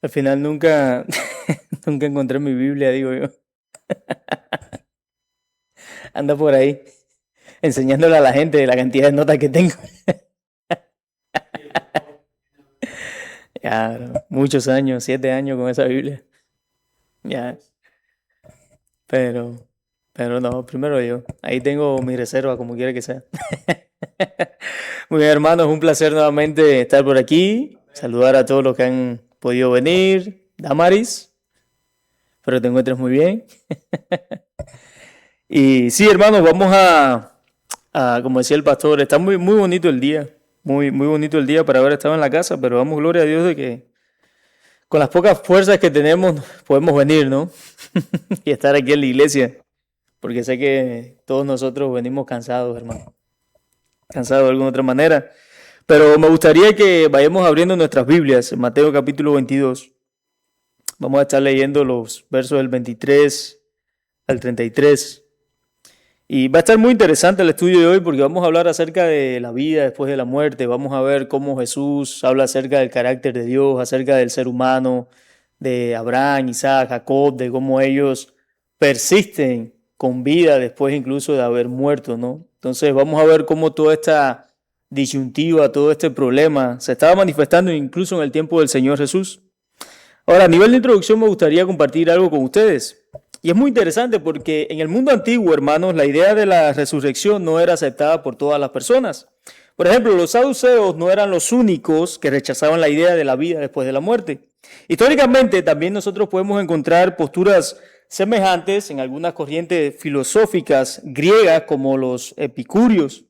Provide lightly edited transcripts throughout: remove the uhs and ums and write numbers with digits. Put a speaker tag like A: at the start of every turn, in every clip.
A: Al final nunca, nunca encontré mi Biblia, digo yo. Anda por ahí enseñándole a la gente la cantidad de notas que tengo. Ya, no, muchos años, 7 años con esa Biblia. Ya, pero, pero no, primero yo. Ahí tengo mi reserva, como quiera que sea. Muy bien, hermanos, un placer nuevamente estar por aquí. Saludar a todos los que han podido venir. Damaris, espero que te encuentres muy bien. Y sí, hermanos, vamos como decía el pastor, está muy, muy bonito el día. Muy, muy bonito el día para haber estado en la casa, pero damos gloria a Dios de que con las pocas fuerzas que tenemos podemos venir, ¿no? Y estar aquí en la iglesia, porque sé que todos nosotros venimos cansados, hermano. Cansados de alguna otra manera. Pero me gustaría que vayamos abriendo nuestras Biblias en Mateo capítulo 22. Vamos a estar leyendo los versos del 23 al 33. Y va a estar muy interesante el estudio de hoy porque vamos a hablar acerca de la vida después de la muerte. Vamos a ver cómo Jesús habla acerca del carácter de Dios, acerca del ser humano, de Abraham, Isaac, Jacob, de cómo ellos persisten con vida después incluso de haber muerto, ¿no? Entonces vamos a ver cómo toda esta disyuntiva, todo este problema se estaba manifestando incluso en el tiempo del Señor Jesús. Ahora, a nivel de introducción me gustaría compartir algo con ustedes. Y es muy interesante porque en el mundo antiguo, hermanos, la idea de la resurrección no era aceptada por todas las personas. Por ejemplo, los saduceos no eran los únicos que rechazaban la idea de la vida después de la muerte. Históricamente, también nosotros podemos encontrar posturas semejantes en algunas corrientes filosóficas griegas como los epicúreos.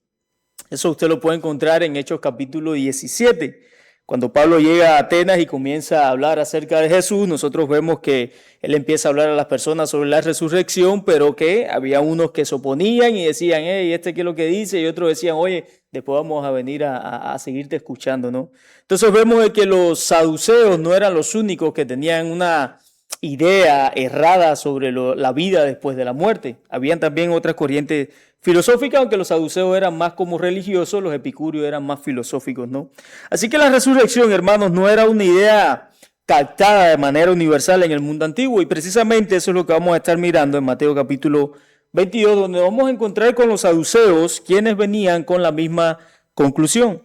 A: Eso usted lo puede encontrar en Hechos capítulo 17. Cuando Pablo llega a Atenas y comienza a hablar acerca de Jesús, nosotros vemos que él empieza a hablar a las personas sobre la resurrección, pero que había unos que se oponían y decían, hey, ¿este qué es lo que dice? Y otros decían, oye, después vamos a venir a seguirte escuchando, ¿no? Entonces vemos de que los saduceos no eran los únicos que tenían una idea errada sobre la vida después de la muerte. Habían también otras corrientes filosóficas, aunque los saduceos eran más como religiosos, los epicúreos eran más filosóficos, ¿no? Así que la resurrección, hermanos, no era una idea captada de manera universal en el mundo antiguo y precisamente eso es lo que vamos a estar mirando en Mateo capítulo 22, donde vamos a encontrar con los saduceos quienes venían con la misma conclusión.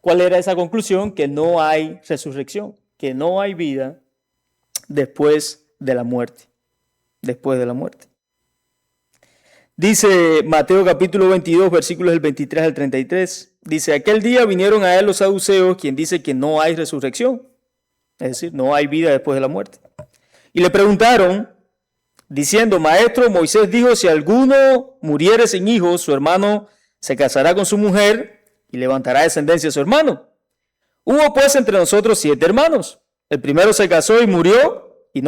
A: ¿Cuál era esa conclusión? Que no hay resurrección, que no hay vida después de la muerte, después de la muerte. Dice Mateo capítulo 22, versículos del 23 al 33. Dice, aquel día vinieron a él los saduceos, quien dice que no hay resurrección, es decir, no hay vida después de la muerte. Y le preguntaron, diciendo, maestro, Moisés dijo, si alguno muriere sin hijos, su hermano se casará con su mujer y levantará descendencia a su hermano. Hubo pues entre nosotros 7 hermanos. El primero se casó y murió, y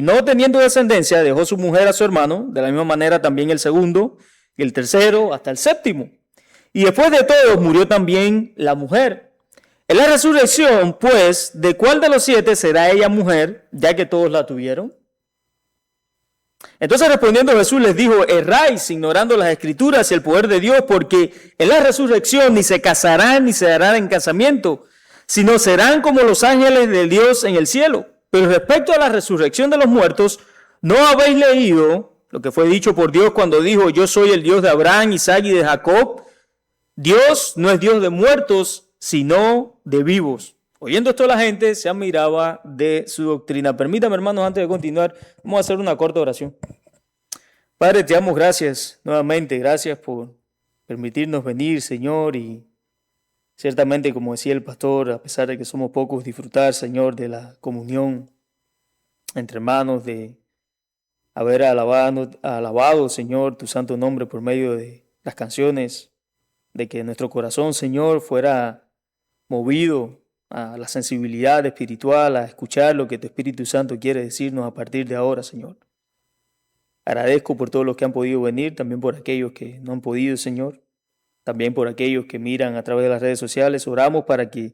A: no teniendo descendencia, dejó su mujer a su hermano, de la misma manera también el segundo, y el tercero, hasta el séptimo. Y después de todos murió también la mujer. En la resurrección, pues, ¿de cuál de los 7 será ella mujer, ya que todos la tuvieron? Entonces respondiendo Jesús les dijo, erráis ignorando las escrituras y el poder de Dios, porque en la resurrección ni se casarán ni se darán en casamiento, sino serán como los ángeles de Dios en el cielo. Pero respecto a la resurrección de los muertos, ¿no habéis leído lo que fue dicho por Dios cuando dijo, yo soy el Dios de Abraham, Isaac y de Jacob? Dios no es Dios de muertos, sino de vivos. Oyendo esto la gente se admiraba de su doctrina. Permítame, hermanos, antes de continuar, vamos a hacer una corta oración. Padre, te damos gracias nuevamente, gracias por permitirnos venir, Señor, y ciertamente, como decía el pastor, a pesar de que somos pocos, disfrutar, Señor, de la comunión entre hermanos, de haber alabado, Señor, tu santo nombre por medio de las canciones, de que nuestro corazón, Señor, fuera movido a la sensibilidad espiritual, a escuchar lo que tu Espíritu Santo quiere decirnos a partir de ahora, Señor. Agradezco por todos los que han podido venir, también por aquellos que no han podido, Señor, también por aquellos que miran a través de las redes sociales. Oramos para que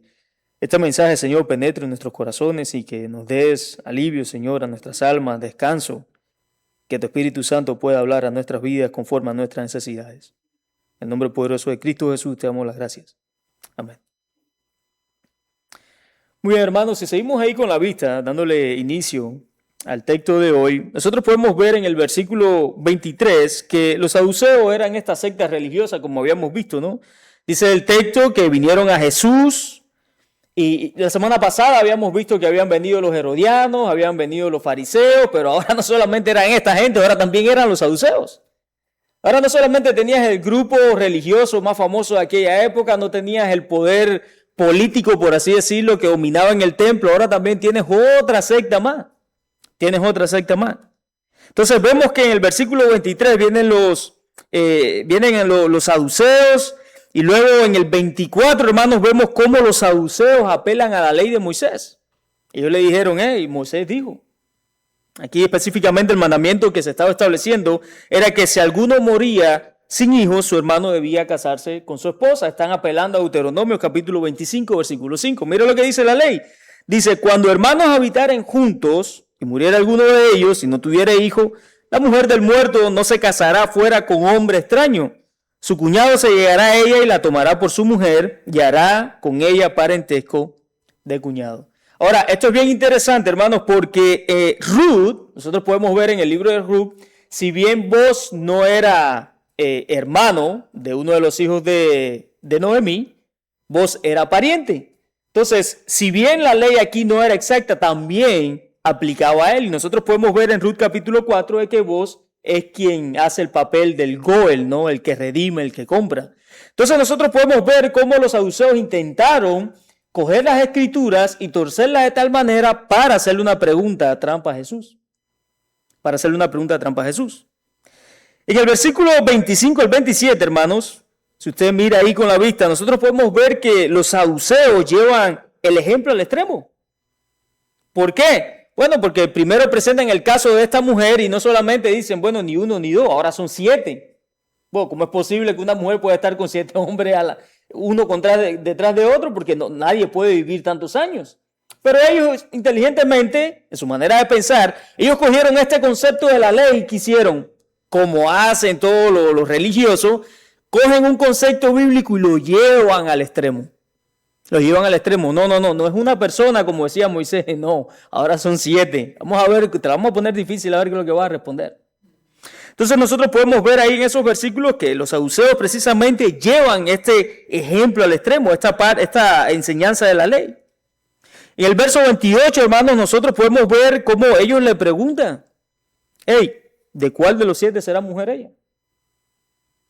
A: este mensaje, Señor, penetre en nuestros corazones y que nos des alivio, Señor, a nuestras almas, descanso, que tu Espíritu Santo pueda hablar a nuestras vidas conforme a nuestras necesidades. En el nombre poderoso de Cristo Jesús te damos las gracias. Amén. Muy bien, hermanos, si seguimos ahí con la vista, dándole inicio al texto de hoy, nosotros podemos ver en el versículo 23 que los saduceos eran esta secta religiosa, como habíamos visto, ¿no? Dice el texto que vinieron a Jesús y la semana pasada habíamos visto que habían venido los herodianos, habían venido los fariseos, pero ahora no solamente eran esta gente, ahora también eran los saduceos. Ahora no solamente tenías el grupo religioso más famoso de aquella época, no tenías el poder político, por así decirlo, que dominaba en el templo, ahora también tienes otra secta más. Tienes otra secta más. Entonces vemos que en el versículo 23 vienen los saduceos, y luego en el 24, hermanos, vemos cómo los saduceos apelan a la ley de Moisés. Ellos le dijeron, Moisés dijo. Aquí específicamente el mandamiento que se estaba estableciendo era que si alguno moría sin hijos, su hermano debía casarse con su esposa. Están apelando a Deuteronomio capítulo 25, versículo 5. Mira lo que dice la ley. Dice, cuando hermanos habitaren juntos y muriera alguno de ellos y no tuviera hijo, la mujer del muerto no se casará fuera con hombre extraño. Su cuñado se llegará a ella y la tomará por su mujer y hará con ella parentesco de cuñado. Ahora, esto es bien interesante, hermanos, porque Ruth, nosotros podemos ver en el libro de Ruth, si bien vos no era hermano de uno de los hijos de Noemí, vos era pariente. Entonces, si bien la ley aquí no era exacta, también aplicaba a él. Y nosotros podemos ver en Ruth capítulo 4 de que vos es quien hace el papel del Goel, ¿no? El que redime, el que compra. Entonces nosotros podemos ver cómo los saduceos intentaron coger las escrituras y torcerlas de tal manera para hacerle una pregunta trampa a Jesús. Para hacerle una pregunta trampa a Jesús. En el versículo 25 al 27, hermanos, si usted mira ahí con la vista, nosotros podemos ver que los saduceos llevan el ejemplo al extremo. ¿Por qué? Bueno, porque primero presentan el caso de esta mujer y no solamente dicen, bueno, ni uno ni dos, ahora son 7. Bueno, ¿cómo es posible que una mujer pueda estar con 7 hombres uno detrás de otro? Porque nadie puede vivir tantos años. Pero ellos inteligentemente, en su manera de pensar, ellos cogieron este concepto de la ley y quisieron, como hacen todos los religiosos, cogen un concepto bíblico y lo llevan al extremo. Lo llevan al extremo. No es una persona como decía Moisés, no, ahora son 7. Vamos a ver, te la vamos a poner difícil a ver qué es lo que vas a responder. Entonces nosotros podemos ver ahí en esos versículos que los saduceos precisamente llevan este ejemplo al extremo, esta enseñanza de la ley. En el verso 28, hermanos, nosotros podemos ver cómo ellos le preguntan, ¿de cuál de los 7 será mujer ella?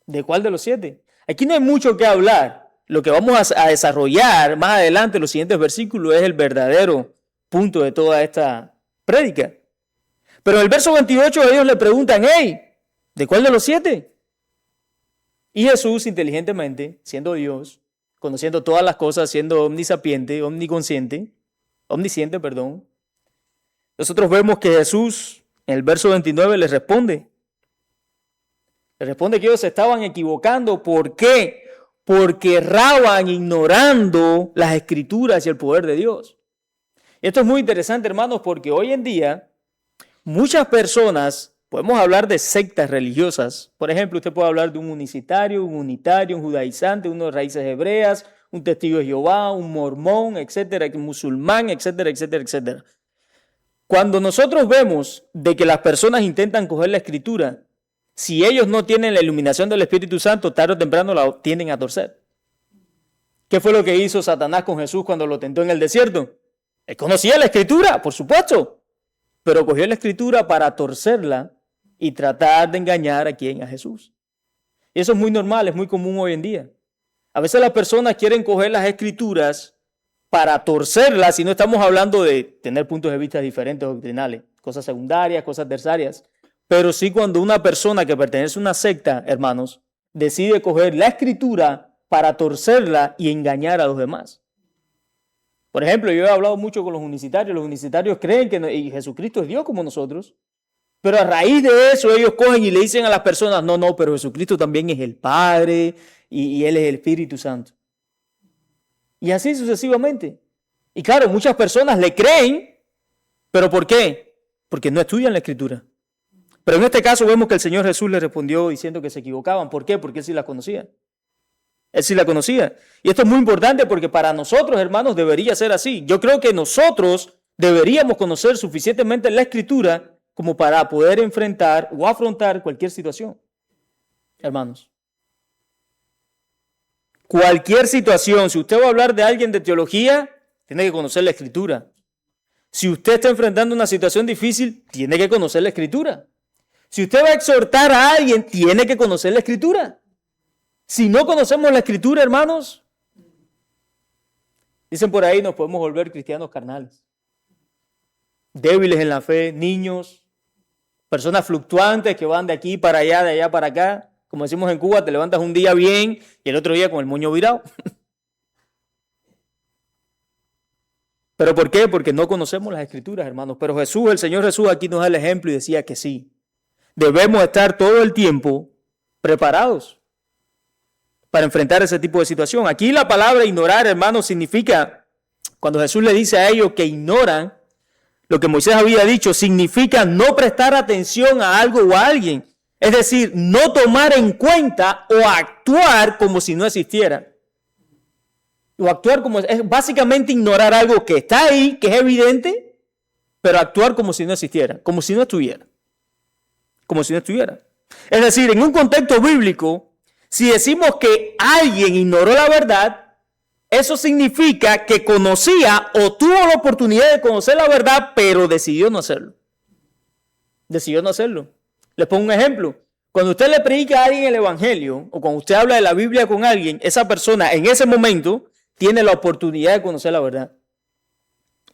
A: ¿De cuál de los 7? Aquí no hay mucho que hablar. Lo que vamos a desarrollar más adelante en los siguientes versículos es el verdadero punto de toda esta prédica. Pero en el verso 28 ellos le preguntan, ¿de cuál de los 7? Y Jesús inteligentemente, siendo Dios, conociendo todas las cosas, siendo omnisciente, nosotros vemos que Jesús en el verso 29 les responde. Le responde que ellos se estaban equivocando. ¿Por qué? Porque erraban ignorando las escrituras y el poder de Dios. Y esto es muy interesante, hermanos, porque hoy en día muchas personas, podemos hablar de sectas religiosas. Por ejemplo, usted puede hablar de un unicitario, un unitario, un judaizante, uno de raíces hebreas, un testigo de Jehová, un mormón, etcétera, un musulmán, etcétera, etcétera, etcétera. Cuando nosotros vemos de que las personas intentan coger la escritura, si ellos no tienen la iluminación del Espíritu Santo, tarde o temprano la tienden a torcer. ¿Qué fue lo que hizo Satanás con Jesús cuando lo tentó en el desierto? Él conocía la Escritura, por supuesto, pero cogió la Escritura para torcerla y tratar de engañar a Jesús. Y eso es muy normal, es muy común hoy en día. A veces las personas quieren coger las Escrituras para torcerlas, y no estamos hablando de tener puntos de vista diferentes doctrinales, cosas secundarias, cosas terciarias. Pero sí cuando una persona que pertenece a una secta, hermanos, decide coger la Escritura para torcerla y engañar a los demás. Por ejemplo, yo he hablado mucho con los unicitarios. Los unicitarios creen que Jesucristo es Dios como nosotros. Pero a raíz de eso ellos cogen y le dicen a las personas, no, pero Jesucristo también es el Padre y Él es el Espíritu Santo. Y así sucesivamente. Y claro, muchas personas le creen, ¿pero por qué? Porque no estudian la Escritura. Pero en este caso vemos que el Señor Jesús les respondió diciendo que se equivocaban. ¿Por qué? Porque Él sí las conocía. Él sí la conocía. Y esto es muy importante porque para nosotros, hermanos, debería ser así. Yo creo que nosotros deberíamos conocer suficientemente la Escritura como para poder enfrentar o afrontar cualquier situación. Hermanos, cualquier situación, si usted va a hablar de alguien de teología, tiene que conocer la Escritura. Si usted está enfrentando una situación difícil, tiene que conocer la Escritura. Si usted va a exhortar a alguien, tiene que conocer la Escritura. Si no conocemos la Escritura, hermanos, dicen por ahí, nos podemos volver cristianos carnales. Débiles en la fe, niños, personas fluctuantes que van de aquí para allá, de allá para acá. Como decimos en Cuba, te levantas un día bien y el otro día con el moño virado. ¿Pero por qué? Porque no conocemos las Escrituras, hermanos. Pero Jesús, el Señor Jesús, aquí nos da el ejemplo y decía que sí. Debemos estar todo el tiempo preparados para enfrentar ese tipo de situación. Aquí la palabra ignorar, hermanos, significa, cuando Jesús le dice a ellos que ignoran lo que Moisés había dicho, significa no prestar atención a algo o a alguien. Es decir, no tomar en cuenta o actuar como si no existiera. O actuar como, es básicamente ignorar algo que está ahí, que es evidente, pero actuar como si no existiera, como si no estuviera. Como si no estuviera. Es decir, en un contexto bíblico, si decimos que alguien ignoró la verdad, eso significa que conocía o tuvo la oportunidad de conocer la verdad, pero decidió no hacerlo. Decidió no hacerlo. Les pongo un ejemplo. Cuando usted le predica a alguien el evangelio, o cuando usted habla de la Biblia con alguien, esa persona en ese momento tiene la oportunidad de conocer la verdad.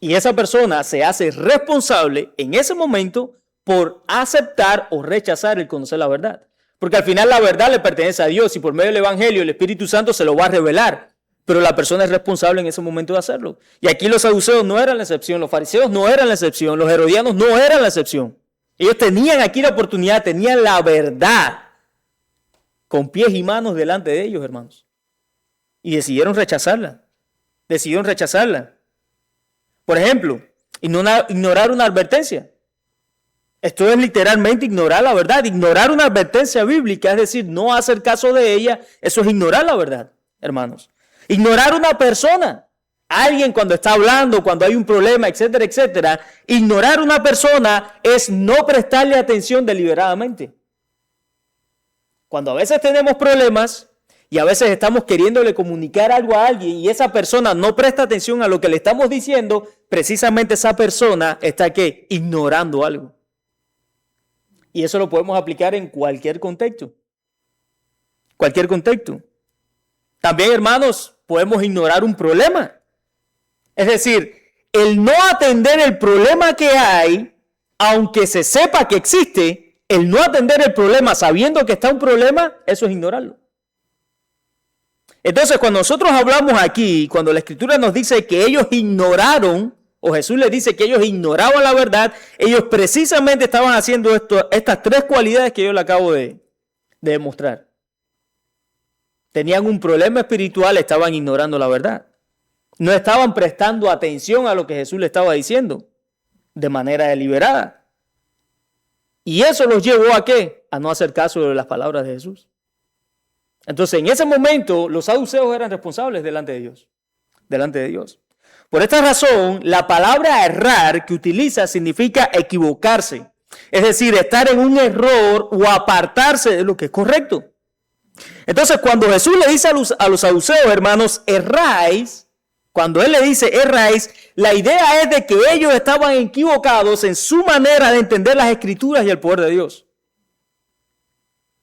A: Y esa persona se hace responsable en ese momento por aceptar o rechazar el conocer la verdad. Porque al final la verdad le pertenece a Dios y por medio del evangelio el Espíritu Santo se lo va a revelar. Pero la persona es responsable en ese momento de hacerlo. Y aquí los saduceos no eran la excepción, los fariseos no eran la excepción, los herodianos no eran la excepción. Ellos tenían aquí la oportunidad, tenían la verdad con pies y manos delante de ellos, hermanos. Y decidieron rechazarla. Decidieron rechazarla. Por ejemplo, ignorar una advertencia. Esto es literalmente ignorar la verdad. Ignorar una advertencia bíblica, es decir, no hacer caso de ella, eso es ignorar la verdad, hermanos. Ignorar una persona, alguien cuando está hablando, cuando hay un problema, etcétera, etcétera. Ignorar una persona es no prestarle atención deliberadamente. Cuando a veces tenemos problemas y a veces estamos queriéndole comunicar algo a alguien y esa persona no presta atención a lo que le estamos diciendo, precisamente esa persona está ¿qué? Ignorando algo. Y eso lo podemos aplicar en cualquier contexto. Cualquier contexto. También, hermanos, podemos ignorar un problema. Es decir, el no atender el problema que hay, aunque se sepa que existe, el no atender el problema sabiendo que está un problema, eso es ignorarlo. Entonces, cuando nosotros hablamos aquí, cuando la Escritura nos dice que ellos ignoraron, o Jesús les dice que ellos ignoraban la verdad, ellos precisamente estaban haciendo estas tres cualidades que yo le acabo de demostrar. Tenían un problema espiritual, estaban ignorando la verdad. No estaban prestando atención a lo que Jesús le estaba diciendo de manera deliberada. Y eso los llevó ¿a qué? A no hacer caso de las palabras de Jesús. Entonces, en ese momento, los saduceos eran responsables delante de Dios. Delante de Dios. Por esta razón, la palabra errar que utiliza significa equivocarse. Es decir, estar en un error o apartarse de lo que es correcto. Entonces, cuando Jesús le dice a los saduceos, hermanos, erráis, cuando Él le dice erráis, la idea es de que ellos estaban equivocados en su manera de entender las Escrituras y el poder de Dios.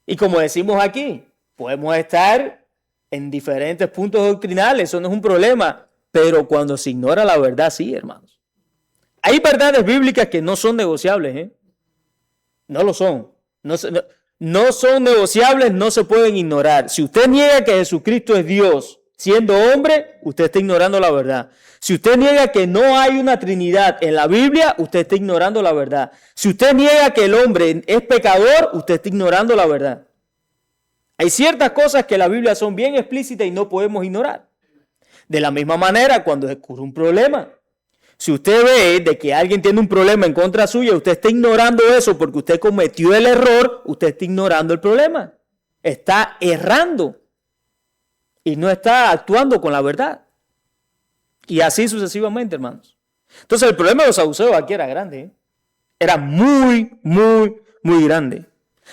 A: Y como decimos aquí, podemos estar en diferentes puntos doctrinales, eso no es un problema, pero cuando se ignora la verdad, sí, hermanos. Hay verdades bíblicas que no son negociables, ¿eh? No lo son. No son negociables, no se pueden ignorar. Si usted niega que Jesucristo es Dios, siendo hombre, usted está ignorando la verdad. Si usted niega que no hay una Trinidad en la Biblia, usted está ignorando la verdad. Si usted niega que el hombre es pecador, usted está ignorando la verdad. Hay ciertas cosas que en la Biblia son bien explícitas y no podemos ignorar. De la misma manera, cuando ocurre un problema, si usted ve de que alguien tiene un problema en contra suya, usted está ignorando eso porque usted cometió el error, usted está ignorando el problema. Está errando. y no está actuando con la verdad. Y así sucesivamente, hermanos. Entonces el problema de los saduceos aquí era grande, ¿eh? Era muy, muy, muy grande.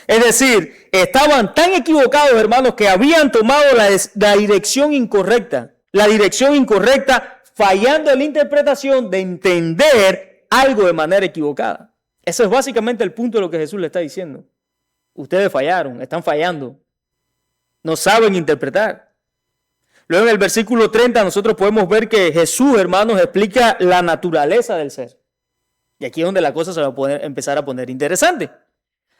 A: Es decir, estaban tan equivocados, hermanos, que habían tomado la dirección incorrecta. La dirección incorrecta, fallando en la interpretación de entender algo de manera equivocada. Ese es básicamente el punto de lo que Jesús le está diciendo. Ustedes fallaron, están fallando. No saben interpretar. Luego en el versículo 30 nosotros podemos ver que Jesús, hermanos, explica la naturaleza del ser. Y aquí es donde la cosa se va a empezar a poner interesante.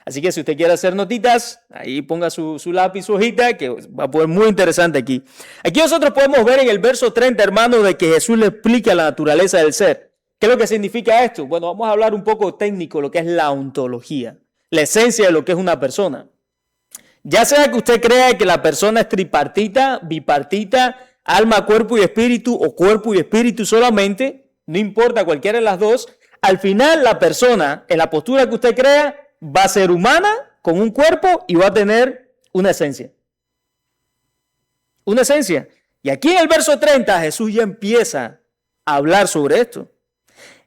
A: Así que si usted quiere hacer notitas, ahí ponga su lápiz, su hojita, que va a poner muy interesante aquí. Aquí nosotros podemos ver en el verso 30, hermanos, de que Jesús le explica la naturaleza del ser. ¿Qué es lo que significa esto? Bueno, vamos a hablar un poco técnico, lo que es la ontología, la esencia de lo que es una persona. Ya sea que usted crea que la persona es tripartita, bipartita, alma, cuerpo y espíritu, o cuerpo y espíritu solamente, no importa cualquiera de las dos, al final la persona, en la postura que usted crea, va a ser humana, con un cuerpo y va a tener una esencia. Una esencia. Y aquí en el verso 30 Jesús ya empieza a hablar sobre esto.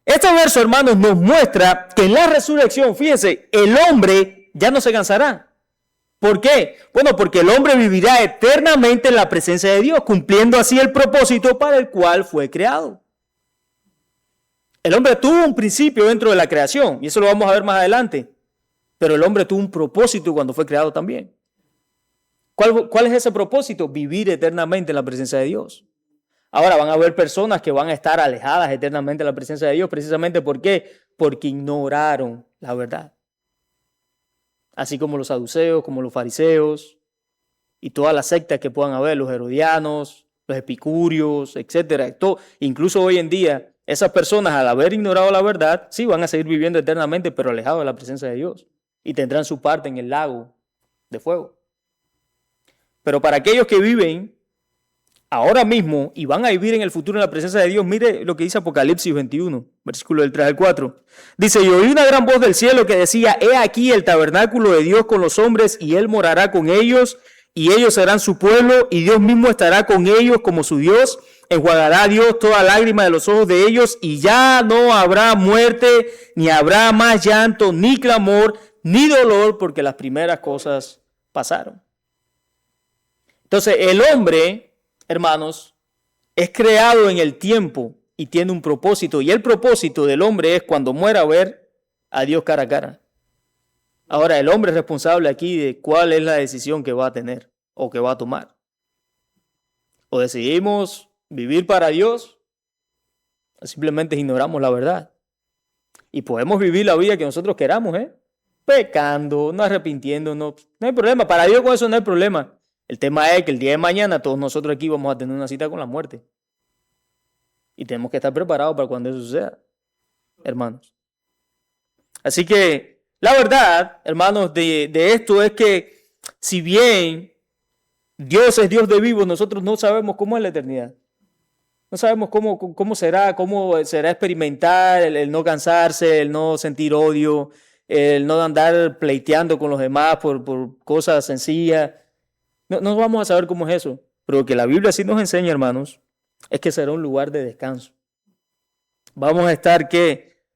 A: Este verso, hermanos, nos muestra que en la resurrección, fíjense, el hombre ya no se cansará. ¿Por qué? Bueno, porque el hombre vivirá eternamente en la presencia de Dios, cumpliendo así el propósito para el cual fue creado. El hombre tuvo un principio dentro de la creación, y eso lo vamos a ver más adelante. Pero el hombre tuvo un propósito cuando fue creado también. ¿Cuál es ese propósito? Vivir eternamente en la presencia de Dios. Ahora van a haber personas que van a estar alejadas eternamente de la presencia de Dios, precisamente ¿por qué? Porque ignoraron la verdad. Así como los saduceos, como los fariseos y todas las sectas que puedan haber, los herodianos, los epicúreos, etcétera. Incluso hoy en día, esas personas al haber ignorado la verdad, sí van a seguir viviendo eternamente, pero alejados de la presencia de Dios. Y tendrán su parte en el lago de fuego. Pero para aquellos que viven ahora mismo y van a vivir en el futuro en la presencia de Dios, mire lo que dice Apocalipsis 21, versículo del 3 al 4. Dice, y oí una gran voz del cielo que decía, he aquí el tabernáculo de Dios con los hombres, y él morará con ellos, y ellos serán su pueblo, y Dios mismo estará con ellos como su Dios. Enjuagará a Dios toda lágrima de los ojos de ellos, y ya no habrá muerte, ni habrá más llanto, ni clamor, ni dolor, porque las primeras cosas pasaron. Entonces el hombre, hermanos, es creado en el tiempo y tiene un propósito. Y el propósito del hombre es cuando muera ver a Dios cara a cara. Ahora el hombre es responsable aquí de cuál es la decisión que va a tener o que va a tomar. O decidimos vivir para Dios o simplemente ignoramos la verdad. Y podemos vivir la vida que nosotros queramos, pecando, no arrepintiéndonos. No hay problema. Para Dios con eso no hay problema. El tema es que el día de mañana todos nosotros aquí vamos a tener una cita con la muerte. Y tenemos que estar preparados para cuando eso suceda, hermanos. Así que la verdad, hermanos, de esto es que si bien Dios es Dios de vivos, nosotros no sabemos cómo es la eternidad. No sabemos cómo será experimentar el no cansarse, el no sentir odio, el no andar pleiteando con los demás por cosas sencillas. No vamos a saber cómo es eso, pero lo que la Biblia sí nos enseña, hermanos, es que será un lugar de descanso. Vamos a estar,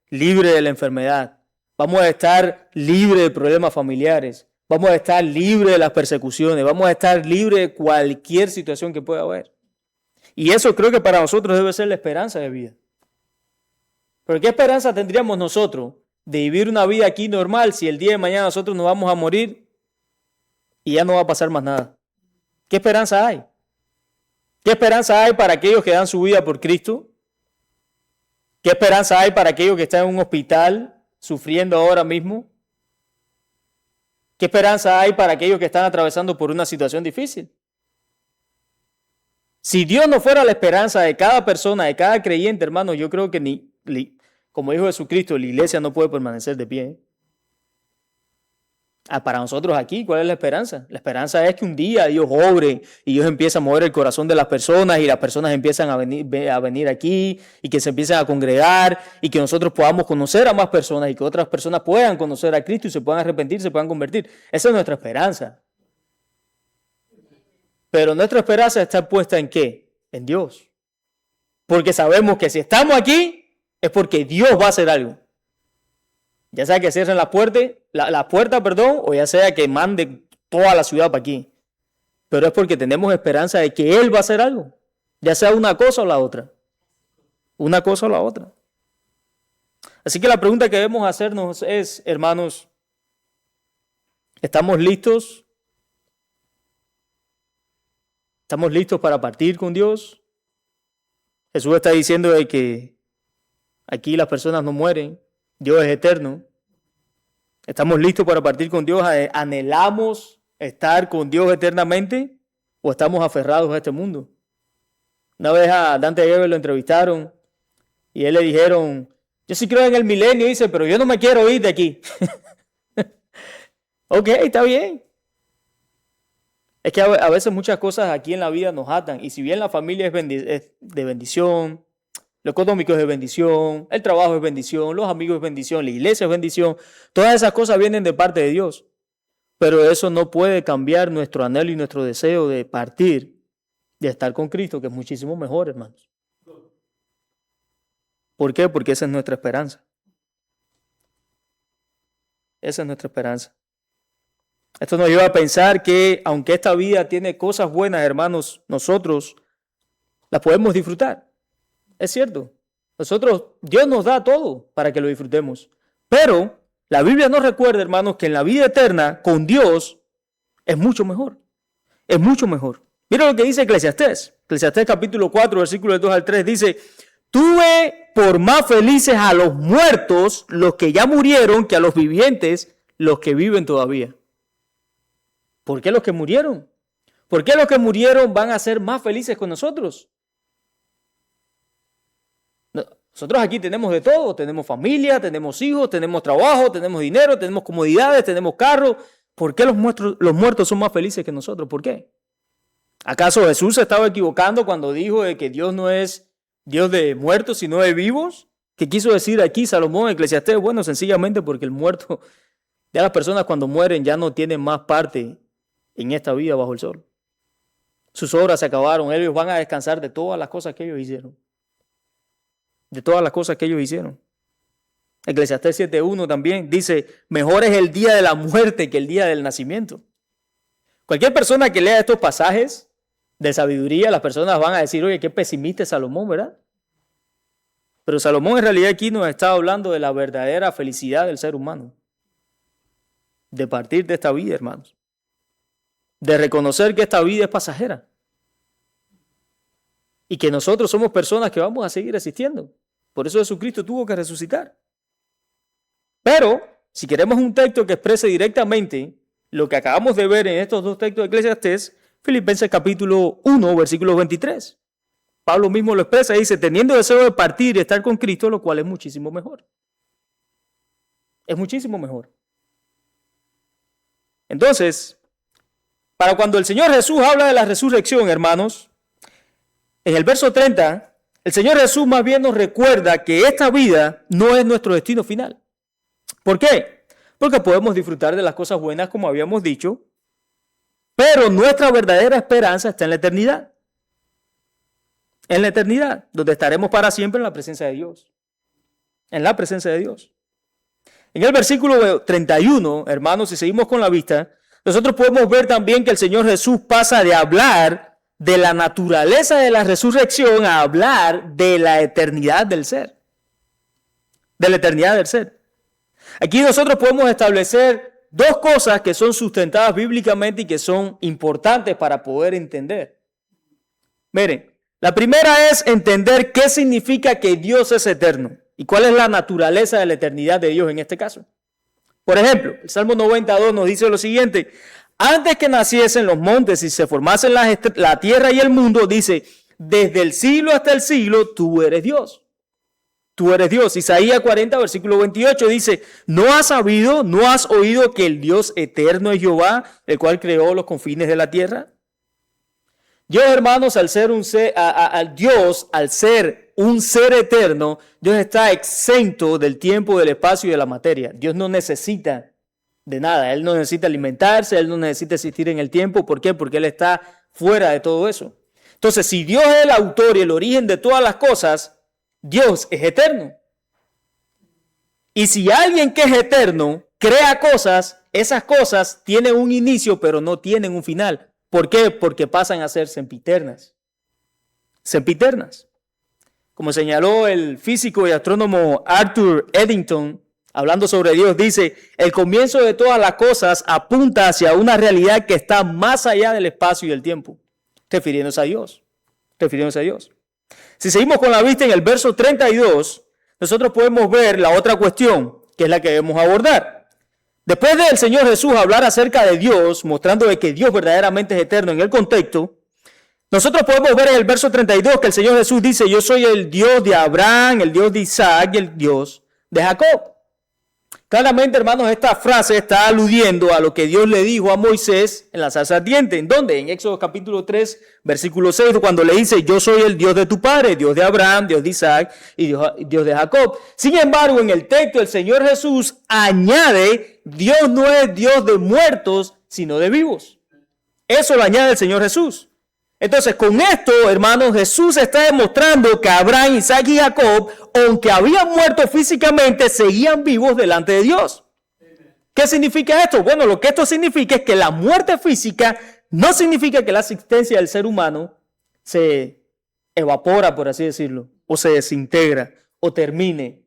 A: libre de la enfermedad. Vamos a estar libre de problemas familiares. Vamos a estar libre de las persecuciones. Vamos a estar libre de cualquier situación que pueda haber. Y eso creo que para nosotros debe ser la esperanza de vida. Pero ¿qué esperanza tendríamos nosotros de vivir una vida aquí normal si el día de mañana nosotros nos vamos a morir y ya no va a pasar más nada? ¿Qué esperanza hay? ¿Qué esperanza hay para aquellos que dan su vida por Cristo? ¿Qué esperanza hay para aquellos que están en un hospital sufriendo ahora mismo? ¿Qué esperanza hay para aquellos que están atravesando por una situación difícil? Si Dios no fuera la esperanza de cada persona, de cada creyente, hermano, yo creo que como dijo Jesucristo, la iglesia no puede permanecer de pie. Para nosotros aquí, ¿cuál es la esperanza? La esperanza es que un día Dios obre y Dios empieza a mover el corazón de las personas y las personas empiezan a venir aquí y que se empiezan a congregar y que nosotros podamos conocer a más personas y que otras personas puedan conocer a Cristo y se puedan arrepentir, se puedan convertir. Esa es nuestra esperanza. Pero nuestra esperanza está puesta ¿en qué? En Dios. Porque sabemos que si estamos aquí es porque Dios va a hacer algo. Ya sea que cierren la puerta, o ya sea que mande toda la ciudad para aquí. Pero es porque tenemos esperanza de que Él va a hacer algo. Ya sea una cosa o la otra. Una cosa o la otra. Así que la pregunta que debemos hacernos es, hermanos, ¿estamos listos? ¿Estamos listos para partir con Dios? Jesús está diciendo de que aquí las personas no mueren, Dios es eterno. ¿Estamos listos para partir con Dios? ¿Anhelamos estar con Dios eternamente o estamos aferrados a este mundo? Una vez a Dante Gebel lo entrevistaron y él le dijeron, yo sí creo en el milenio, dice, pero yo no me quiero ir de aquí. Ok, está bien. Es que a veces muchas cosas aquí en la vida nos atan. Y si bien la familia es de bendición, lo económico es de bendición, el trabajo es bendición, los amigos es bendición, la iglesia es bendición, todas esas cosas vienen de parte de Dios. Pero eso no puede cambiar nuestro anhelo y nuestro deseo de partir, de estar con Cristo, que es muchísimo mejor, hermanos. ¿Por qué? Porque esa es nuestra esperanza. Esa es nuestra esperanza. Esto nos lleva a pensar que aunque esta vida tiene cosas buenas, hermanos, nosotros las podemos disfrutar. Es cierto. Dios nos da todo para que lo disfrutemos. Pero la Biblia nos recuerda, hermanos, que en la vida eterna con Dios es mucho mejor. Es mucho mejor. Mira lo que dice Eclesiastés. Eclesiastés capítulo 4, versículos 2 al 3 dice, tuve por más felices a los muertos, los que ya murieron, que a los vivientes, los que viven todavía. ¿Por qué los que murieron? ¿Por qué los que murieron van a ser más felices con nosotros? Nosotros aquí tenemos de todo, tenemos familia, tenemos hijos, tenemos trabajo, tenemos dinero, tenemos comodidades, tenemos carro. ¿Por qué los muertos son más felices que nosotros? ¿Por qué? ¿Acaso Jesús se estaba equivocando cuando dijo de que Dios no es Dios de muertos, sino de vivos? ¿Qué quiso decir aquí Salomón en Eclesiastés? Bueno, sencillamente porque el muerto, ya las personas cuando mueren ya no tienen más parte en esta vida bajo el sol. Sus obras se acabaron. Ellos van a descansar de todas las cosas que ellos hicieron. De todas las cosas que ellos hicieron. Eclesiastés 7.1 también dice, mejor es el día de la muerte que el día del nacimiento. Cualquier persona que lea estos pasajes de sabiduría, las personas van a decir, oye, qué pesimista es Salomón, ¿verdad? Pero Salomón en realidad aquí nos está hablando de la verdadera felicidad del ser humano. De partir de esta vida, hermanos. De reconocer que esta vida es pasajera y que nosotros somos personas que vamos a seguir existiendo. Por eso Jesucristo tuvo que resucitar. Pero, si queremos un texto que exprese directamente lo que acabamos de ver en estos dos textos de Eclesiastés, Filipenses capítulo 1, versículo 23. Pablo mismo lo expresa y dice, teniendo deseo de partir y estar con Cristo, lo cual es muchísimo mejor. Es muchísimo mejor. Entonces, para cuando el Señor Jesús habla de la resurrección, hermanos, en el verso 30, el Señor Jesús más bien nos recuerda que esta vida no es nuestro destino final. ¿Por qué? Porque podemos disfrutar de las cosas buenas, como habíamos dicho, pero nuestra verdadera esperanza está en la eternidad. En la eternidad, donde estaremos para siempre en la presencia de Dios. En la presencia de Dios. En el versículo 31, hermanos, si seguimos con la vista, nosotros podemos ver también que el Señor Jesús pasa de hablar de la naturaleza de la resurrección a hablar de la eternidad del ser. De la eternidad del ser. Aquí nosotros podemos establecer dos cosas que son sustentadas bíblicamente y que son importantes para poder entender. Miren, la primera es entender qué significa que Dios es eterno y cuál es la naturaleza de la eternidad de Dios en este caso. Por ejemplo, el Salmo 92 nos dice lo siguiente, antes que naciesen los montes y se formasen la tierra y el mundo, dice, desde el siglo hasta el siglo, tú eres Dios. Tú eres Dios. Isaías 40, versículo 28 dice, ¿no has sabido, no has oído que el Dios eterno es Jehová, el cual creó los confines de la tierra? Dios, hermanos, al ser un ser eterno, Dios está exento del tiempo, del espacio y de la materia. Dios no necesita de nada. Él no necesita alimentarse, Él no necesita existir en el tiempo. ¿Por qué? Porque Él está fuera de todo eso. Entonces, si Dios es el autor y el origen de todas las cosas, Dios es eterno. Y si alguien que es eterno crea cosas, esas cosas tienen un inicio, pero no tienen un final. ¿Por qué? Porque pasan a ser sempiternas. Sempiternas. Como señaló el físico y astrónomo Arthur Eddington, hablando sobre Dios, dice, el comienzo de todas las cosas apunta hacia una realidad que está más allá del espacio y el tiempo. Refiriéndose a Dios. Refiriéndose a Dios. Si seguimos con la vista en el verso 32, nosotros podemos ver la otra cuestión, que es la que debemos abordar. Después del Señor Jesús hablar acerca de Dios, mostrando de que Dios verdaderamente es eterno en el contexto, nosotros podemos ver en el verso 32 que el Señor Jesús dice, yo soy el Dios de Abraham, el Dios de Isaac y el Dios de Jacob. Claramente, hermanos, esta frase está aludiendo a lo que Dios le dijo a Moisés en la zarza ardiente. ¿En dónde? En Éxodo capítulo 3, versículo 6, cuando le dice, yo soy el Dios de tu padre, Dios de Abraham, Dios de Isaac y Dios de Jacob. Sin embargo, en el texto, el Señor Jesús añade, Dios no es Dios de muertos, sino de vivos. Eso lo añade el Señor Jesús. Entonces, con esto, hermanos, Jesús está demostrando que Abraham, Isaac y Jacob, aunque habían muerto físicamente, seguían vivos delante de Dios. ¿Qué significa esto? Bueno, lo que esto significa es que la muerte física no significa que la existencia del ser humano se evapora, por así decirlo, o se desintegra, o termine.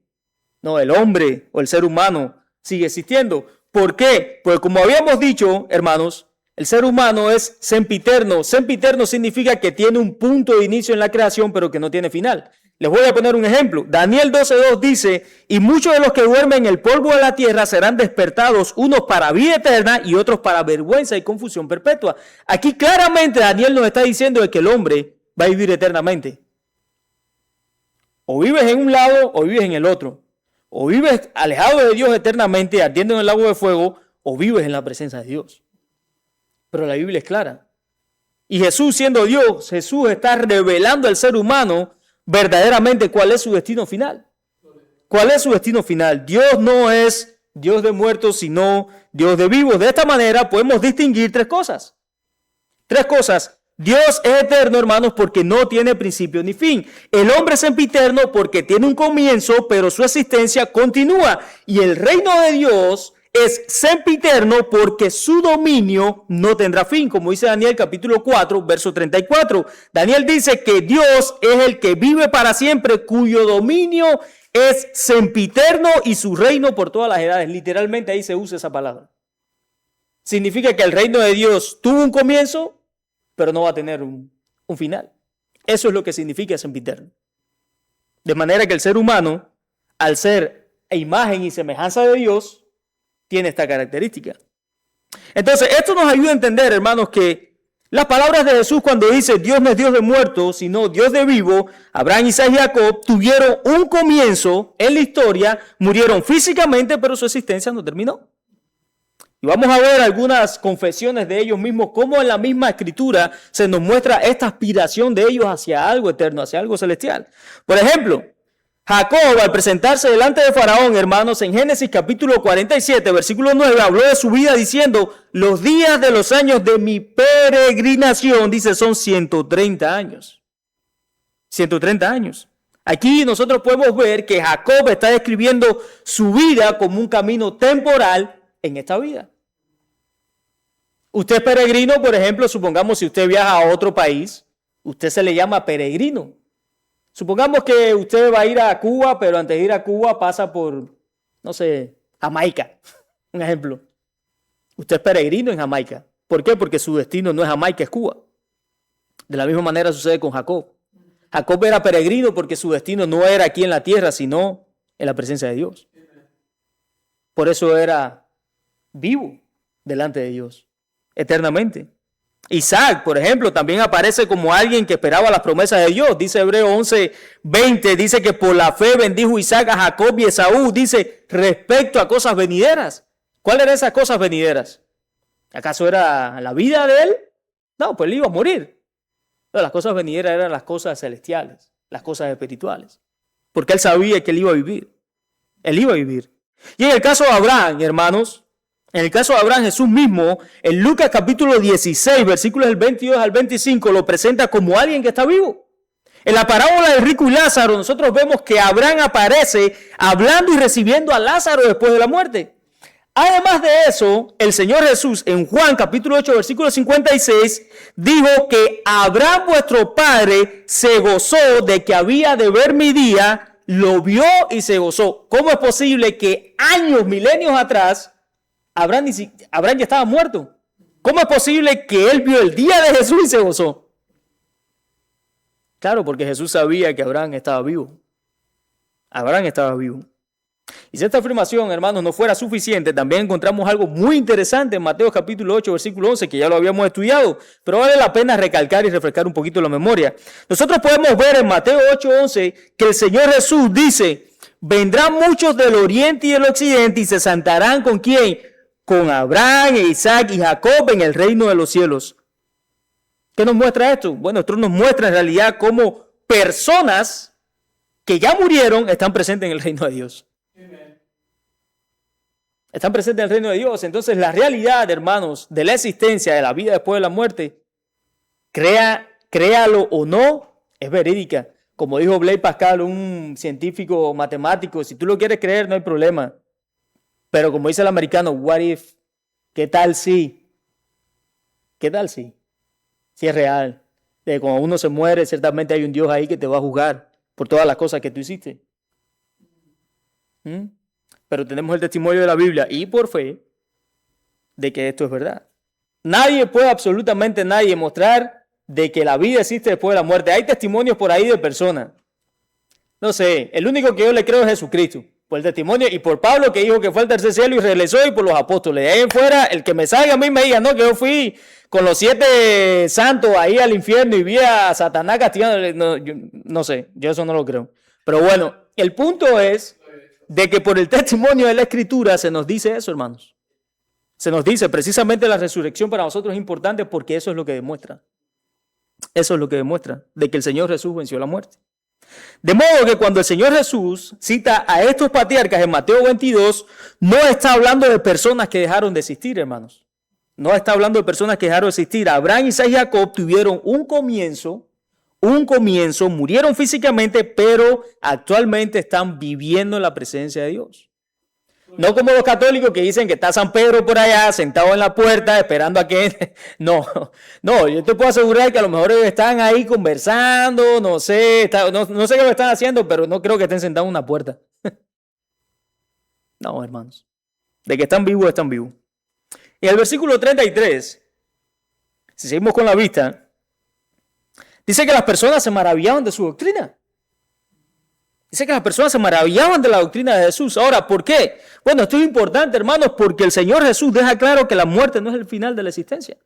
A: No, el hombre o el ser humano sigue existiendo. ¿Por qué? Pues como habíamos dicho, hermanos, el ser humano es sempiterno. Sempiterno significa que tiene un punto de inicio en la creación, pero que no tiene final. Les voy a poner un ejemplo. Daniel 12:2 dice, y muchos de los que duermen en el polvo de la tierra serán despertados, unos para vida eterna y otros para vergüenza y confusión perpetua. Aquí claramente Daniel nos está diciendo de que el hombre va a vivir eternamente. O vives en un lado o vives en el otro. O vives alejado de Dios eternamente, ardiendo en el lago de fuego, o vives en la presencia de Dios. Pero la Biblia es clara. Y Jesús, siendo Dios, Jesús está revelando al ser humano verdaderamente cuál es su destino final. ¿Cuál es su destino final? Dios no es Dios de muertos, sino Dios de vivos. De esta manera podemos distinguir tres cosas. Tres cosas. Dios es eterno, hermanos, porque no tiene principio ni fin. El hombre es sempiterno porque tiene un comienzo, pero su existencia continúa. Y el reino de Dios es sempiterno porque su dominio no tendrá fin, como dice Daniel capítulo 4, verso 34. Daniel dice que Dios es el que vive para siempre, cuyo dominio es sempiterno y su reino por todas las edades. Literalmente ahí se usa esa palabra. Significa que el reino de Dios tuvo un comienzo, pero no va a tener un final. Eso es lo que significa sempiterno. De manera que el ser humano, al ser a imagen y semejanza de Dios, tiene esta característica. Entonces, esto nos ayuda a entender, hermanos, que las palabras de Jesús cuando dice Dios no es Dios de muertos, sino Dios de vivos, Abraham, Isaac y Jacob tuvieron un comienzo en la historia, murieron físicamente, pero su existencia no terminó. Y vamos a ver algunas confesiones de ellos mismos, cómo en la misma escritura se nos muestra esta aspiración de ellos hacia algo eterno, hacia algo celestial. Por ejemplo, Jacob, al presentarse delante de Faraón, hermanos, en Génesis capítulo 47, versículo 9, habló de su vida diciendo, los días de los años de mi peregrinación, dice, son 130 años. 130 años. Aquí nosotros podemos ver que Jacob está describiendo su vida como un camino temporal en esta vida. Usted es peregrino, por ejemplo, supongamos si usted viaja a otro país, usted se le llama peregrino. Supongamos que usted va a ir a Cuba, pero antes de ir a Cuba pasa por, no sé, Jamaica. Un ejemplo. Usted es peregrino en Jamaica. ¿Por qué? Porque su destino no es Jamaica, es Cuba. De la misma manera sucede con Jacob. Jacob era peregrino porque su destino no era aquí en la tierra, sino en la presencia de Dios. Por eso era vivo delante de Dios, eternamente. Isaac, por ejemplo, también aparece como alguien que esperaba las promesas de Dios. Dice Hebreos 11:20, dice que por la fe bendijo Isaac a Jacob y Esaú. Dice respecto a cosas venideras. ¿Cuáles eran esas cosas venideras? ¿Acaso era la vida de él? No, pues él iba a morir. Pero las cosas venideras eran las cosas celestiales, las cosas espirituales. Porque él sabía que él iba a vivir. Él iba a vivir. Y en el caso de Abraham, hermanos, En el caso de Abraham, Jesús mismo, en Lucas capítulo 16, versículos del 22 al 25, lo presenta como alguien que está vivo. En la parábola del rico y Lázaro, nosotros vemos que Abraham aparece hablando y recibiendo a Lázaro después de la muerte. Además de eso, el Señor Jesús en Juan capítulo 8, versículo 56, dijo que Abraham vuestro padre se gozó de que había de ver mi día, lo vio y se gozó. ¿Cómo es posible que años, milenios atrás, Abraham ya estaba muerto? ¿Cómo es posible que él vio el día de Jesús y se gozó? Claro, porque Jesús sabía que Abraham estaba vivo. Abraham estaba vivo. Y si esta afirmación, hermanos, no fuera suficiente, también encontramos algo muy interesante en Mateo capítulo 8, versículo 11, que ya lo habíamos estudiado, pero vale la pena recalcar y refrescar un poquito la memoria. Nosotros podemos ver en Mateo 8, 11 que el Señor Jesús dice: vendrán muchos del oriente y del occidente y se sentarán ¿con quién? Con Abraham, Isaac y Jacob en el reino de los cielos. ¿Qué nos muestra esto? Bueno, esto nos muestra en realidad cómo personas que ya murieron están presentes en el reino de Dios. Están presentes en el reino de Dios. Entonces la realidad, hermanos, de la existencia de la vida después de la muerte, créalo o no, es verídica. Como dijo Blaise Pascal, un científico matemático, si tú lo quieres creer no hay problema. Pero como dice el americano, what if? ¿Qué tal si? ¿Qué tal si? Si es real. De cuando uno se muere, ciertamente hay un Dios ahí que te va a juzgar por todas las cosas que tú hiciste. Pero tenemos el testimonio de la Biblia y por fe de que esto es verdad. Nadie puede, absolutamente nadie, mostrar de que la vida existe después de la muerte. Hay testimonios por ahí de personas. No sé, el único que yo le creo es Jesucristo, por el testimonio y por Pablo que dijo que fue al tercer cielo y regresó, y por los apóstoles. De ahí en fuera, el que me salga a mí me diga, no, que yo fui con los 7 santos ahí al infierno y vi a Satanás castigando. No, yo no sé, yo eso no lo creo. Pero bueno, el punto es de que por el testimonio de la Escritura se nos dice eso, hermanos. Se nos dice precisamente la resurrección para nosotros es importante porque eso es lo que demuestra. Eso es lo que demuestra de que el Señor Jesús venció la muerte. De modo que cuando el Señor Jesús cita a estos patriarcas en Mateo 22, no está hablando de personas que dejaron de existir, hermanos. No está hablando de personas que dejaron de existir. Abraham, Isaac y Jacob tuvieron un comienzo, murieron físicamente, pero actualmente están viviendo en la presencia de Dios. No como los católicos que dicen que está San Pedro por allá, sentado en la puerta, esperando a que... No, yo te puedo asegurar que a lo mejor ellos están ahí conversando, no sé qué lo están haciendo, pero no creo que estén sentados en una puerta. No, hermanos. De que están vivos, están vivos. Y el versículo 33, si seguimos con la vista, dice que las personas se maravillaban de su doctrina. Dice que las personas se maravillaban de la doctrina de Jesús. Ahora, ¿por qué? Bueno, esto es importante, hermanos, porque el Señor Jesús deja claro que la muerte no es el final de la existencia.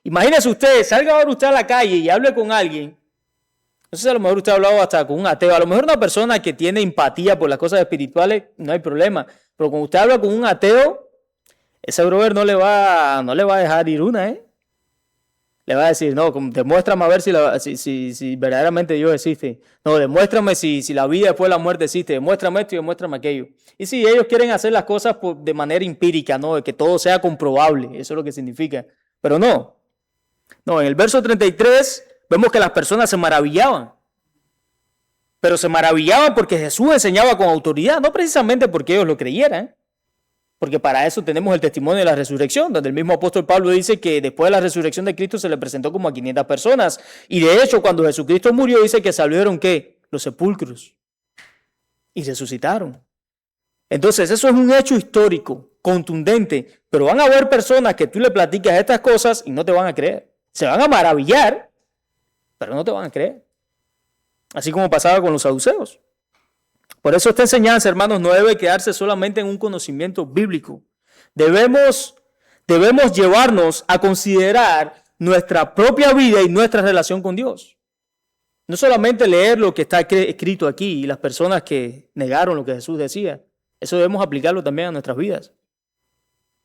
A: Imagínese usted, salga ahora usted a la calle y hable con alguien. No sé si a lo mejor usted ha hablado hasta con un ateo. A lo mejor una persona que tiene empatía por las cosas espirituales, no hay problema. Pero cuando usted habla con un ateo, ese brother no le va a dejar ir una, Le va a decir, no, demuéstrame a ver si verdaderamente Dios existe. No, demuéstrame si la vida después de la muerte existe. Demuéstrame esto y demuéstrame aquello. Y si ellos quieren hacer las cosas de manera empírica, ¿no? De que todo sea comprobable. Eso es lo que significa. Pero no. No, en el verso 33 vemos que las personas se maravillaban. Pero se maravillaban porque Jesús enseñaba con autoridad, no precisamente porque ellos lo creyeran. Porque para eso tenemos el testimonio de la resurrección, donde el mismo apóstol Pablo dice que después de la resurrección de Cristo se le presentó como a 500 personas. Y de hecho, cuando Jesucristo murió, dice que salieron, ¿qué? Los sepulcros. Y resucitaron. Entonces, eso es un hecho histórico, contundente. Pero van a haber personas que tú le platicas estas cosas y no te van a creer. Se van a maravillar, pero no te van a creer. Así como pasaba con los saduceos. Por eso esta enseñanza, hermanos, no debe quedarse solamente en un conocimiento bíblico. Debemos llevarnos a considerar nuestra propia vida y nuestra relación con Dios. No solamente leer lo que está escrito aquí y las personas que negaron lo que Jesús decía. Eso debemos aplicarlo también a nuestras vidas.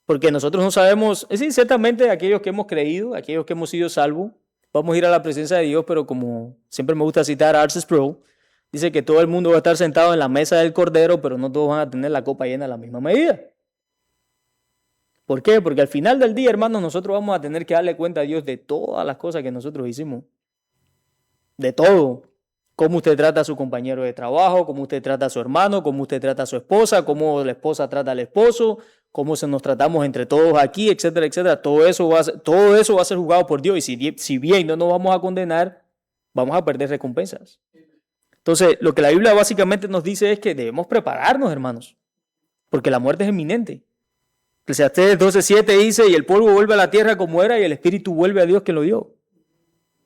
A: Porque nosotros no sabemos, es decir, ciertamente aquellos que hemos creído, aquellos que hemos sido salvos, vamos a ir a la presencia de Dios, pero como siempre me gusta citar a R.C. Sproul, dice que todo el mundo va a estar sentado en la mesa del Cordero, pero no todos van a tener la copa llena a la misma medida. ¿Por qué? Porque al final del día, hermanos, nosotros vamos a tener que darle cuenta a Dios de todas las cosas que nosotros hicimos. De todo. Cómo usted trata a su compañero de trabajo, cómo usted trata a su hermano, cómo usted trata a su esposa, cómo la esposa trata al esposo, cómo nos tratamos entre todos aquí, etcétera, etcétera. Todo eso va a ser juzgado por Dios. Y si bien no nos vamos a condenar, vamos a perder recompensas. Entonces, lo que la Biblia básicamente nos dice es que debemos prepararnos, hermanos, porque la muerte es inminente. Eclesiastés 12:7 dice, y el polvo vuelve a la tierra como era, y el espíritu vuelve a Dios que lo dio.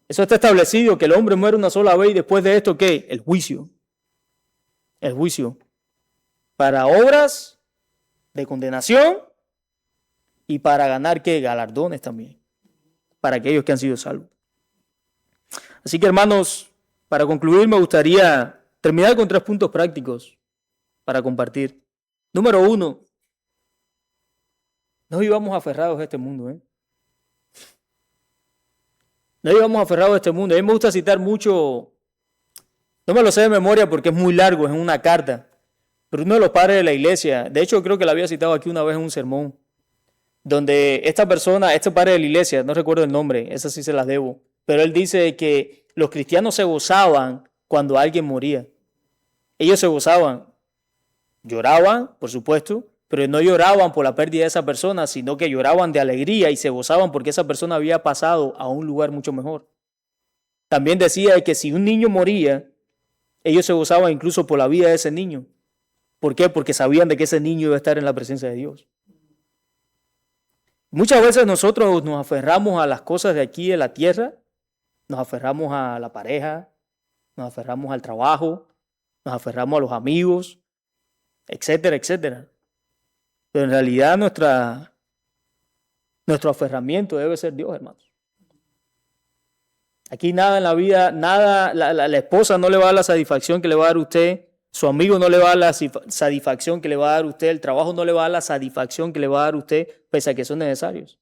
A: Eso está establecido, que el hombre muere una sola vez, y después de esto, ¿qué? El juicio. El juicio. Para obras de condenación y para ganar, ¿qué? Galardones también. Para aquellos que han sido salvos. Así que, hermanos, para concluir, me gustaría terminar con 3 puntos prácticos para compartir. Número 1, no vivamos aferrados a este mundo, No vivamos aferrados a este mundo. A mí me gusta citar mucho, no me lo sé de memoria porque es muy largo, es una carta, pero uno de los padres de la iglesia, de hecho creo que lo había citado aquí una vez en un sermón, donde esta persona, este padre de la iglesia, no recuerdo el nombre, esa sí se las debo, pero él dice que los cristianos se gozaban cuando alguien moría. Ellos se gozaban, lloraban, por supuesto, pero no lloraban por la pérdida de esa persona, sino que lloraban de alegría y se gozaban porque esa persona había pasado a un lugar mucho mejor. También decía que si un niño moría, ellos se gozaban incluso por la vida de ese niño. ¿Por qué? Porque sabían de que ese niño iba a estar en la presencia de Dios. Muchas veces nosotros nos aferramos a las cosas de aquí de la tierra, nos aferramos a la pareja, nos aferramos al trabajo, nos aferramos a los amigos, etcétera, etcétera. Pero en realidad nuestro aferramiento debe ser Dios, hermanos. Aquí nada en la vida, nada, la esposa no le va a dar la satisfacción que le va a dar usted, su amigo no le va a dar la satisfacción que le va a dar usted, el trabajo no le va a dar la satisfacción que le va a dar usted, pese a que son necesarios.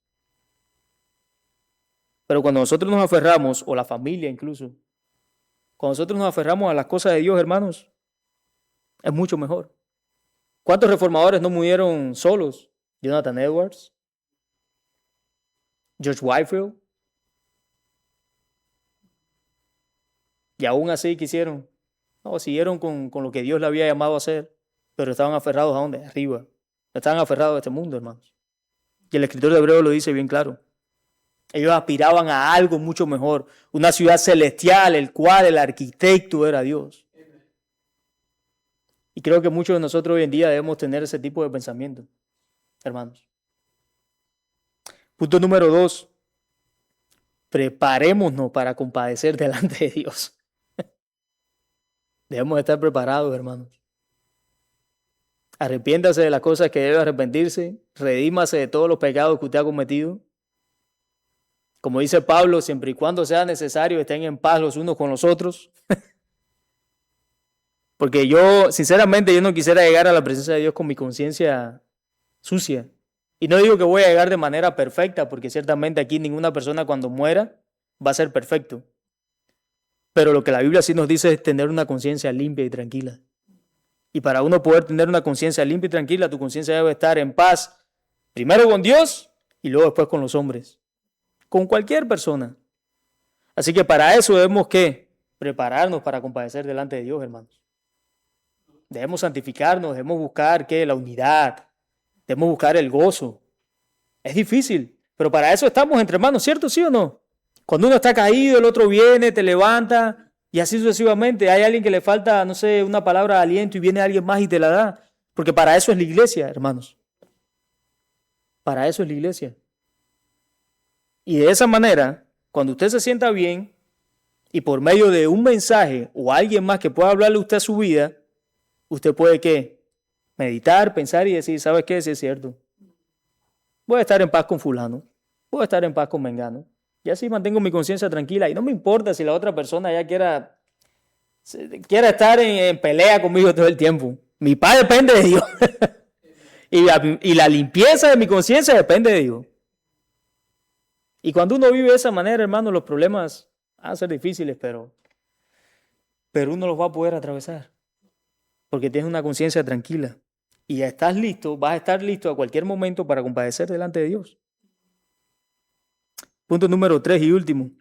A: Pero cuando nosotros nos aferramos, o la familia incluso, cuando nosotros nos aferramos a las cosas de Dios, hermanos, es mucho mejor. ¿Cuántos reformadores no murieron solos? Jonathan Edwards, George Whitefield. Y aún así quisieron, no, siguieron con lo que Dios le había llamado a hacer, pero estaban aferrados ¿a dónde? Arriba. Estaban aferrados a este mundo, hermanos. Y el escritor de Hebreo lo dice bien claro. Ellos aspiraban a algo mucho mejor, una ciudad celestial, el cual el arquitecto era Dios. Y creo que muchos de nosotros hoy en día debemos tener ese tipo de pensamiento, hermanos. Punto número 2. Preparémonos para compadecer delante de Dios. Debemos estar preparados, hermanos. Arrepiéntase de las cosas que debe arrepentirse. Redímase de todos los pecados que usted ha cometido. Como dice Pablo, siempre y cuando sea necesario, estén en paz los unos con los otros. Porque yo, sinceramente, yo no quisiera llegar a la presencia de Dios con mi conciencia sucia. Y no digo que voy a llegar de manera perfecta, porque ciertamente aquí ninguna persona cuando muera va a ser perfecto. Pero lo que la Biblia sí nos dice es tener una conciencia limpia y tranquila. Y para uno poder tener una conciencia limpia y tranquila, tu conciencia debe estar en paz, primero con Dios y luego después con los hombres. Con cualquier persona. Así que para eso debemos, ¿qué? Prepararnos para compadecer delante de Dios, hermanos. Debemos santificarnos, debemos buscar, ¿qué? La unidad. Debemos buscar el gozo. Es difícil, pero para eso estamos entre hermanos, ¿cierto? ¿Sí o no? Cuando uno está caído, el otro viene, te levanta y así sucesivamente. Hay alguien que le falta, no sé, una palabra de aliento y viene alguien más y te la da. Porque para eso es la iglesia, hermanos. Para eso es la iglesia. Y de esa manera, cuando usted se sienta bien y por medio de un mensaje o alguien más que pueda hablarle a usted a su vida, usted puede, ¿qué? Meditar, pensar y decir, ¿sabes qué? Sí es cierto. Voy a estar en paz con fulano. Voy a estar en paz con mengano. Y así mantengo mi conciencia tranquila. Y no me importa si la otra persona ya quiera estar en pelea conmigo todo el tiempo. Mi paz depende de Dios. y la limpieza de mi conciencia depende de Dios. Y cuando uno vive de esa manera, hermano, los problemas van a ser difíciles, pero uno los va a poder atravesar. Porque tienes una conciencia tranquila. y ya estás listo, vas a estar listo a cualquier momento para compadecer delante de Dios. Punto número 3 y último.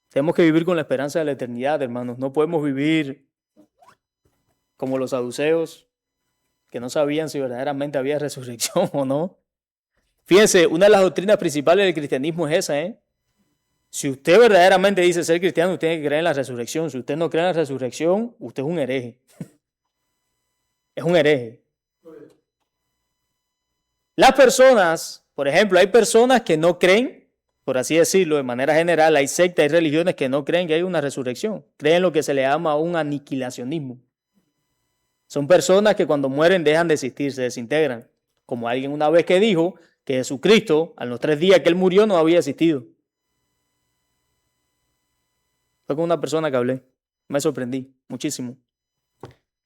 A: Tenemos que vivir con la esperanza de la eternidad, hermanos. No podemos vivir como los saduceos, que no sabían si verdaderamente había resurrección o no. Fíjense, una de las doctrinas principales del cristianismo es esa, ¿eh? Si usted verdaderamente dice ser cristiano, usted tiene que creer en la resurrección. Si usted no cree en la resurrección, usted es un hereje. Es un hereje. Las personas, por ejemplo, hay personas que no creen, por así decirlo, de manera general, hay sectas, hay religiones que no creen que hay una resurrección. Creen lo que se le llama un aniquilacionismo. Son personas que cuando mueren dejan de existir, se desintegran. Como alguien una vez que dijo que Jesucristo, a los 3 días que él murió, no había existido. Fue con una persona que hablé. Me sorprendí muchísimo.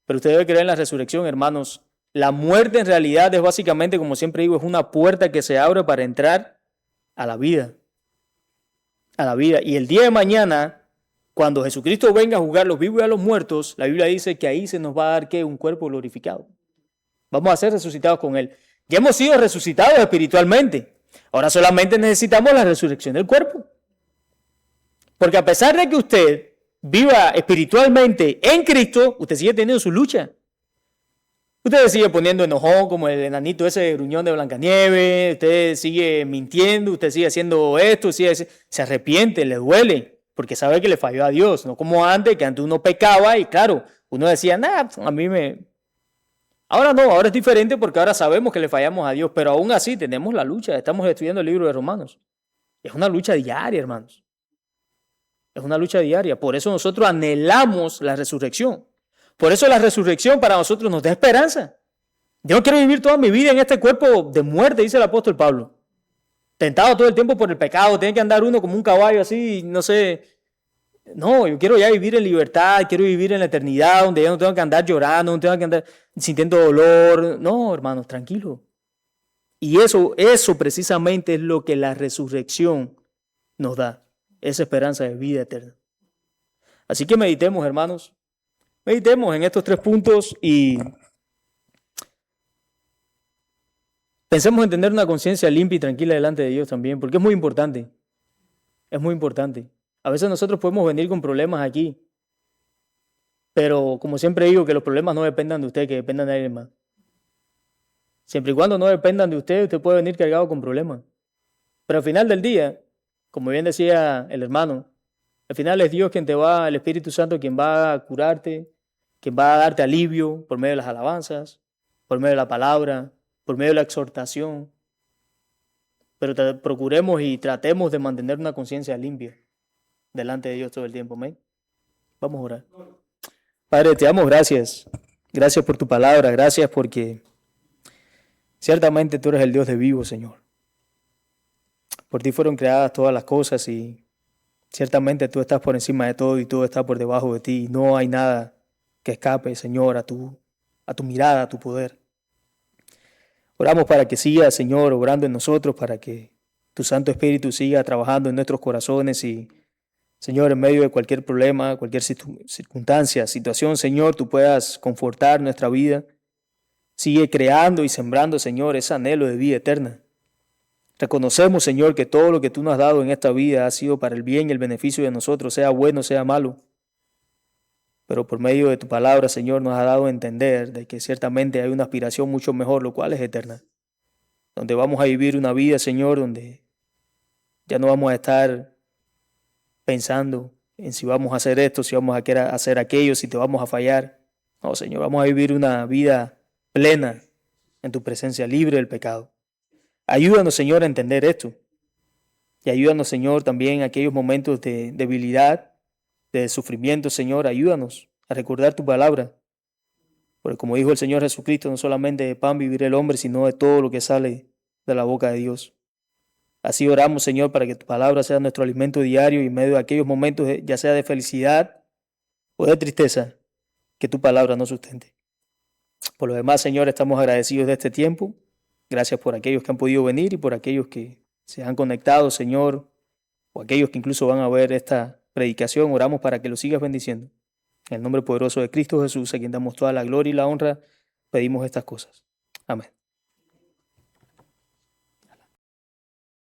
A: Pero usted debe creer en la resurrección, hermanos. La muerte en realidad es básicamente, como siempre digo, es una puerta que se abre para entrar a la vida. A la vida. Y el día de mañana, cuando Jesucristo venga a juzgar a los vivos y a los muertos, la Biblia dice que ahí se nos va a dar ¿qué? Un cuerpo glorificado. Vamos a ser resucitados con Él. Ya hemos sido resucitados espiritualmente. Ahora solamente necesitamos la resurrección del cuerpo. Porque a pesar de que usted viva espiritualmente en Cristo, usted sigue teniendo su lucha. Usted se sigue poniendo enojón como el enanito ese gruñón de Blancanieves, usted sigue mintiendo, usted sigue haciendo esto, se arrepiente, le duele, porque sabe que le falló a Dios, no como antes, que antes uno pecaba y claro, uno decía, nah, a mí me... Ahora no, ahora es diferente porque ahora sabemos que le fallamos a Dios, pero aún así tenemos la lucha, estamos estudiando el libro de Romanos. Es una lucha diaria, hermanos. Es una lucha diaria, por eso nosotros anhelamos la resurrección. Por eso la resurrección para nosotros nos da esperanza. Yo no quiero vivir toda mi vida en este cuerpo de muerte, dice el apóstol Pablo. Tentado todo el tiempo por el pecado, tiene que andar uno como un caballo así, no sé. No, yo quiero ya vivir en libertad, quiero vivir en la eternidad, donde ya no tengo que andar llorando, no tengo que andar sintiendo dolor. No, hermanos, tranquilo. Y eso precisamente es lo que la resurrección nos da, esa esperanza de vida eterna. Así que meditemos, hermanos. Meditemos en estos 3 puntos y pensemos en tener una conciencia limpia y tranquila delante de Dios también, porque es muy importante. Es muy importante. A veces nosotros podemos venir con problemas aquí, pero como siempre digo, que los problemas no dependan de usted, que dependan de alguien más. Siempre y cuando no dependan de usted, usted puede venir cargado con problemas. Pero al final del día, como bien decía el hermano, al final es Dios quien te va, el Espíritu Santo quien va a curarte, quien va a darte alivio por medio de las alabanzas, por medio de la palabra, por medio de la exhortación. Pero procuremos y tratemos de mantener una conciencia limpia delante de Dios todo el tiempo. Amén. Vamos a orar. Padre, te damos gracias. Gracias por tu palabra. Gracias porque ciertamente tú eres el Dios de vivo, Señor. Por ti fueron creadas todas las cosas y ciertamente tú estás por encima de todo y todo está por debajo de ti. No hay nada que escape, Señor, a tu mirada, a tu poder. Oramos para que siga, Señor, obrando en nosotros, para que tu Santo Espíritu siga trabajando en nuestros corazones y, Señor, en medio de cualquier problema, cualquier circunstancia, situación, Señor, tú puedas confortar nuestra vida. Sigue creando y sembrando, Señor, ese anhelo de vida eterna. Reconocemos, Señor, que todo lo que tú nos has dado en esta vida ha sido para el bien y el beneficio de nosotros, sea bueno, sea malo. Pero por medio de tu palabra, Señor, nos ha dado a entender de que ciertamente hay una aspiración mucho mejor, lo cual es eterna. Donde vamos a vivir una vida, Señor, donde ya no vamos a estar pensando en si vamos a hacer esto, si vamos a querer hacer aquello, si te vamos a fallar. No, Señor, vamos a vivir una vida plena en tu presencia, libre del pecado. Ayúdanos, Señor, a entender esto. Y ayúdanos, Señor, también en aquellos momentos de debilidad, de sufrimiento, Señor, ayúdanos a recordar tu palabra. Porque como dijo el Señor Jesucristo, no solamente de pan vivirá el hombre, sino de todo lo que sale de la boca de Dios. Así oramos, Señor, para que tu palabra sea nuestro alimento diario y en medio de aquellos momentos, ya sea de felicidad o de tristeza, que tu palabra nos sustente. Por lo demás, Señor, estamos agradecidos de este tiempo. Gracias por aquellos que han podido venir y por aquellos que se han conectado, Señor, o aquellos que incluso van a ver esta predicación. Oramos para que lo sigas bendiciendo. En el nombre poderoso de Cristo Jesús, a quien damos toda la gloria y la honra pedimos estas cosas. Amén.